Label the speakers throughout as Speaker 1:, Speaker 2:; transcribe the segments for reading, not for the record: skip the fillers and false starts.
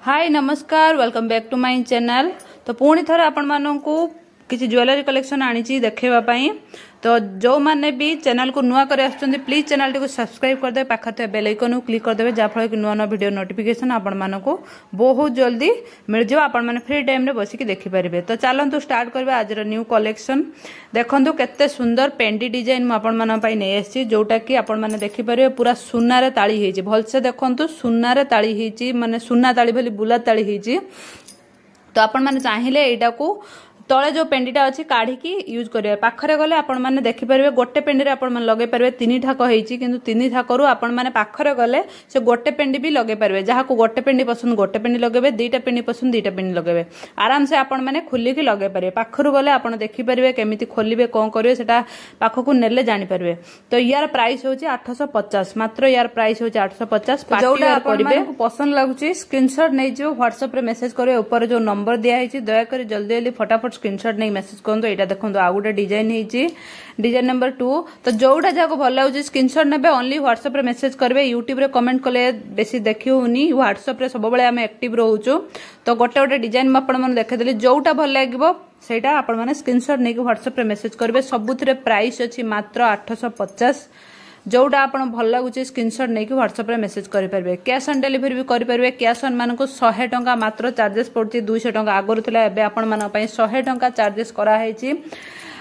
Speaker 1: हाय नमस्कार welcome back to my channel. तो पुणी थर आपण मानू किसी ज्वेलरी कलेक्शन आनी देखापी। तो जो मैंने भी चैनल को नुआ कर प्लीज चैनल टी सब्सक्राइब करदे, पाखे बेल आइकन को क्लिक करदे जहाँफल कि नुआ नुआ वीडियो नोटिफिकेशन आपण मानू बहुत जल्दी मिल जाए, आपण मैंने फ्री टाइम रे बसिकी देखिपारे। तो चलतु स्टार्ट करबा आज न्यू कलेक्शन। देखंतु केते सुंदर पेंडी डिजाइन आपण मान पई नै आसी, जोटा कि आपण माने देखिपारे पूरा सुनारे ताली हेची। भलसे देखंतु सुनारे ताली हेची, माने सुना ताली भली बुला ताली हेची। तो आपण माने चाहिले एटा को तले जो पेंडीटा अच्छी काढ़ी यूज करेंगे। पाखरे गले आपण माने देखिपारे गोटे पेंडी आपण माने लगे पारे तीन ठाक होईची, किंतु तीन ठाकरू आपण माने पाखरे गले से गोटे पेंडी भी लगे पारे। जहाँ को गोटे पेंडी पसंद गोटे पेंडी लगेबे, दुईटा पेंडी पसंद दुईटा पेंडी लगेबे, आराम से आपण माने खोलिकी लगे पारे। पाखरु गले आपण देखिपारे केमिति खोलिबे कोन करिवे सेटा पाखकु नेले जानि पारिबे। तो यार प्राइस होची 850, मात्र यार प्राइस होची 850। जोटा करिवे पसंद लागुची स्क्रीनशॉट नै जो व्हाट्सएप रे मेसेज करिवे, ऊपर जो नंबर दिया हेची दया करी जल्दी जल्दी फटाफट स्क्रीनशॉट नहीं मेसेज करते। यहाँ देखो आउ गोटे डिजाइन है, डिजाइन नंबर 2। तो जोटा जहाँ भल लगे स्क्रीनशॉट ने ओनली व्हाट्सएप रे मेसेज करेंगे। यूट्यूब रे कमेंट कले बेसी देखी होनी, व्हाट्सएप रे सब बेले आम एक्टिव रोचु। तो गोटे गोटे डिजाइन मुझे देखेदेली, जोटा भल लगे सेटा आपण माने स्क्रीनशॉट नहीं व्हाट्सएप रे मेसेज करेंगे। सबुथिरे प्राइस अच्छी मात्र 850। जोटा आपण भल लगुच स्क्रीनशॉट नहीं व्हाट्सएप रे मेसेज करेंगे। कैश ऑन डिलीवरी भी करेंगे। कैश ऑन मानक 100 टंका मात्र चार्जेस पड़ती, 200 टंका आगुरी था, एवं आपण मान 100 टंका चार्जेस कराई।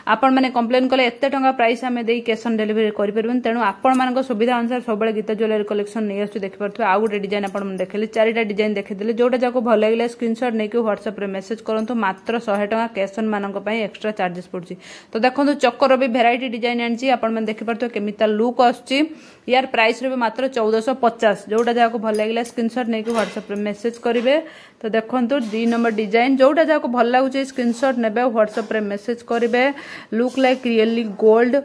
Speaker 1: आपण मैंने कंप्लेन कले एत टंका प्राइस आम दे कैश ऑन डिलीवरी करें, तेणु आपण मान सुविधा अनुसार सब गीता ज्वेलरी कलेक्शन नहीं आसु। देखिए आउ गोटे डिजाइन आप देखिए, 4टा डिजाइन देखिए। जोटा जहाँ भल लगे स्क्रीनशॉट नहीं व्हाट्सएप रे मेसेज करूँ, मात्र 100 टंका कैश ऑन मान एक्सट्रा चार्जेस पड़ुछि। तो देखो चक्कर भी भेराइटी डिजाइन आनी, आपण देखिपे केमिता लुक आसुछि। यार प्राइस रे मात्र 1450। जोटा जहाँ भल लगे स्क्रीनशॉट नहीं व्हाट्सएप रे मेसेज करेंगे। तो देखो 2 नंबर डिजाइन, जोटा जहाँ भल लगे स्क्रीनशॉट ने व्हाट्सएप रे मेसेज करेंगे। Look like really gold.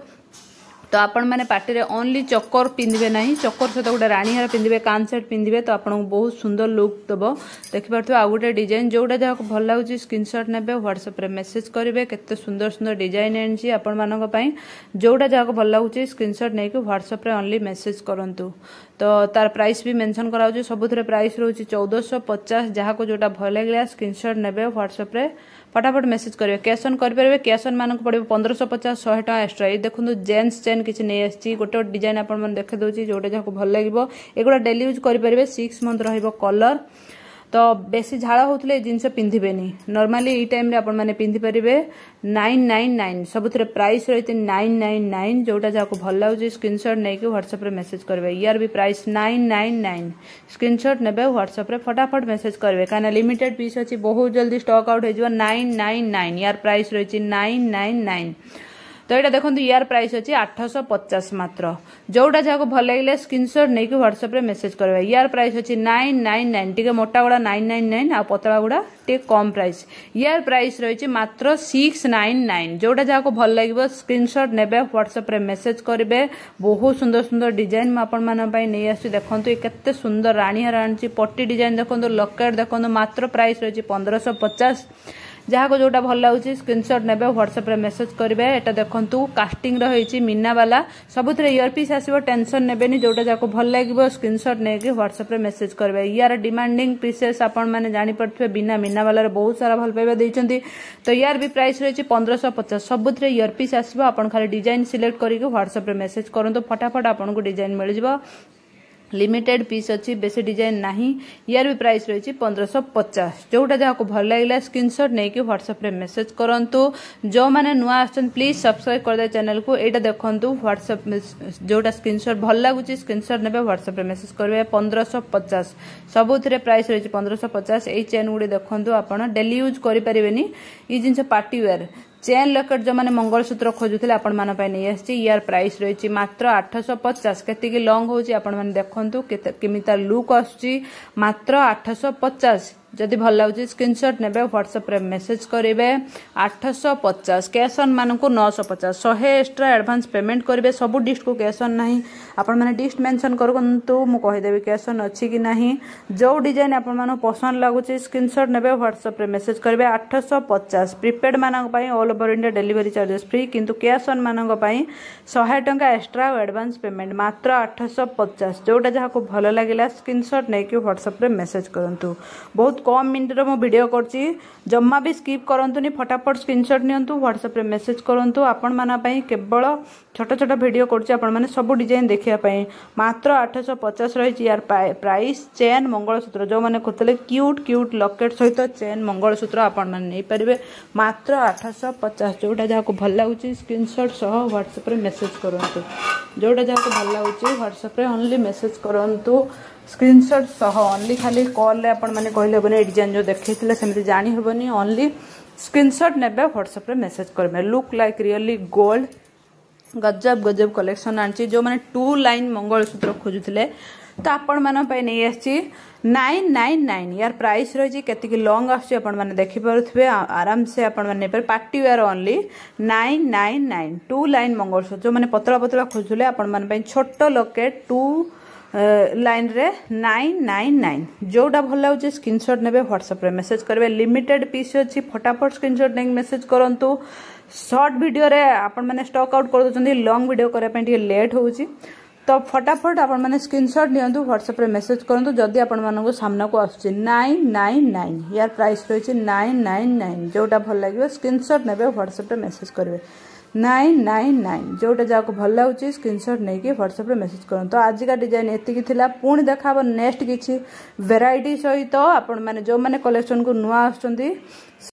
Speaker 1: तो आपण मैंने पार्टी रे ओनली चक्कर पिंधे ना, चक्कर सहित गोटे राणी हार पिंधे, कान सेट पिंधे, तो आपको बहुत सुंदर लुक दब। देखिपे आउ गोटे डिजाइन, जोटा जहाँ भल लगे स्क्रीनशॉट ने व्हाट्सएप रे मेसेज करेंगे। केते सुंदर सुंदर डिजाइन आनी आपण मानक पई, जोटा जहाँ भल लगे स्क्रीनशॉट नहीं व्हाट्सएप रे ओनली मेसेज करंतु। तो तार प्राइस भी मेंशन कराउछि, सबुथिरे प्राइस रोची 1450। जहाँ को जोटा भल लगे स्क्रीनशॉट ने व्हाट्सएप रे फटाफट मेसेज करेंगे। कैश ऑन करेंगे। कैश ऑन मानक पड़े 1550, 100 टंका एक्सट्रा। ये देखो जेन्स चेन किसी नहीं आसी, गोटे गोटे डिजाइन आपन देखे दूसरी, जोटा जहाँ भल लगे एगुड़ा डेली यूज करेंगे। 6 मंथ रहिबो कलर। तो बेसी झाड़ होते ये जिनस पिंधेनि, नॉर्मली ई टाइम रे आपण माने पिंधि परिबे। 999 सबुथिरे प्राइस रही 999। जोटा जहाँ भल लगे स्क्रीनशॉट नहीं व्हाट्सएप रे मेसेज करेंगे। यार भी प्राइस 999। स्क्रीनशॉट ने व्हाट्सएप रे फटाफट मेसेज करेंगे, कहीं लिमिटेड पीस अच्छी, बहुत जल्दी स्टॉक आउट हो। 999 यार प्राइस रही 999। तो यहाँ देखो यार प्राइस अच्छी 850 मात्र। जोटा जहाँ भल लगे स्क्रीनशॉट नहीं व्हाट्सएप रे मेसेज करेंगे। यार प्राइस अच्छी 999। टी मोटा गुड़ा 999 आ पतला गुड़ा टे कम प्राइस। यार प्राइस रही मात्र 699। जोटा जहाँ भल लगे स्क्रीनशॉट ने व्हाट्सएप रे मेसेज करेंगे। बहुत सुंदर सुंदर डिजाइन नहीं आसुची। देखो केते सुंदर राणी हार आनी, पट्टी डिजाइन देखो, लकेट देखो, मात्र प्राइस रही 1550। जहाँ को जोटा भल लगे स्क्रीनशॉट ने व्हाट्सएप रे मेसेज करेंगे। एटा देखंतु कास्टिंग रही मीना वाला, सबुथिरे इयरपीस आसो, टेंशन नेबेनी। जोटा जहाँ भल लगे स्क्रीनशॉट नहीं व्हाट्सएप रे मेसेज करेंगे। यार डिमांडिंग पीसेस आपण मैंने जानीपे, बिना मीना वाला बहुत सारा भल पाइबा देइछंती। तो यार भी प्राइस रही 1550। सबुथिरे इयरपीस आसो, आपण खाली डिजाइन सिलेक्ट करके व्हाट्सएप रे मेसेज करंतु, फटाफट आपको डिजाइन मिल जाए। लिमिटेड पीस अच्छी, बेसी डिजाइन नहीं। यार भी प्राइस रही 1550। जोटा जहाँ भल लगे स्क्रीनशॉट नहीं व्हाट्सएप रे मेसेज करंतु। जो मैंने नुआ आछन प्लीज सब्सक्राइब कर दे चैनल को। एटा देखंतु व्हाट्सएप जोटा स्क्रीनशॉट भल लगुच स्क्रीनशॉट ने व्हाट्सएप रे मेसेज करेंगे। 1550 सबुथिरे प्राइस रही 1550। यही चेन गुड़ी देखंतु, आपण डेली यूज करि परिबेनी। ई जिंस पार्टी वेयर चेन लकेट जो मैंने मंगलसूत्र खोजुले आपण मान नहीं आसी। यार प्राइस रही मात्र 850। केतिकी लॉन्ग होची आपण माने देखंतु, केमिता लुक आसुची, मात्र 850। जदि भल लगे स्क्रीनशॉट नेबे व्हाट्सएप रे मेसेज करेंगे 850 कैश ऑन मान को 950 100 एक्स्ट्रा एडवांस पेमेंट करेंगे सब डिस्ट को कैश ऑन नहीं आपण मैंने डिस्ट मेंशन करूँ मु कहीदेवी कैश ऑन अच्छी कि नहीं जो डिजाइन आपण मान पसंद लगुच स्क्रीनशॉट नेबे व्हाट्सएप रे मेसेज करेंगे 850 प्रीपेड मानक all over India delivery charges free किंतु कैश ऑन मानक 100 टंका एक्स्ट्रा एडवांस पेमेंट मात्र 850 जोटा जहाँ को भल लगे स्क्रीनशॉट नहीं कि व्हाट्सएप रे मेसेज करूँ बहुत कम मिनट मो वीडियो करची जम्मा भी स्किप करंतुनी फटाफट स्क्रीनशॉट नियंतु व्हाट्सएप रे मेसेज करंतु आपण माना पई केवल छोट छोट वीडियो करची आपण माने सब डिजाइन देखिया पई मात्र 850 रही यार प्राइस चेन मंगलसूत्र जो माने खोतले क्यूट क्यूट लॉकेट सहित चेन मंगलसूत्र आपण माने नै परिबे मात्र 850 जोटा जहाँ को भल लागुची स्क्रीनशॉट सह व्हाट्सएप रे मेसेज करंतु जोटा जहाँ को भल लागुची व्हाट्सएप रे ओनली मेसेज करंतु स्क्रीनशॉट सह ओनली खाली कॉल रे आपण माने कहले बने डिजाइन जो देखैथिले सेमति जानि हेबनी ओनली स्क्रीनशॉट नेबे व्हाट्सएप रे मेसेज करबे लुक लाइक रियली गोल्ड गजब गजब कलेक्शन आनची जो माने 2 लाइन मंगलसूत्र खोजुथिले तो आपण मान पे नहीं आसी 999 यार प्राइस रही केतिकी लॉन्ग आछी आपण माने देखि पारुथबे आराम से आपण माने पर party wear only 999 2 line mangalsutra जो माने पतला पतला खोजुले आपण माने पे छोट लॉकेट 2 लाइन रे 999 जोटा भल लगे स्क्रीनशॉट नेबे व्हाट्सएप रे मेसेज करबे लिमिटेड पीस अछि फटाफट स्क्रीनशॉट नेक मेसेज करंतु शॉर्ट वीडियो रे आपण माने स्टॉक आउट कर दोचंदी लॉन्ग वीडियो करे पे लेट होउची तो फटाफट आपण माने स्क्रीनशॉट नियंतु व्हाट्सएप रे मेसेज करंतु जदी आपण मानको सामना को आछी 999 यार प्राइस रही 999 जोटा भल लागियो स्क्रीनशॉट नेबे व्हाट्सएप रे मेसेज करबे 999 जोटा जहाँ को भल लगे स्क्रीनशॉट नहीं कि व्हाट्सएप रे मेसेज करते तो आज का डिजाइन एतिकी थिला पुणी देखा नेक्स्ट किसी वेराइटी सहित आपण माने जो माने कलेक्शन को नुआ आछंती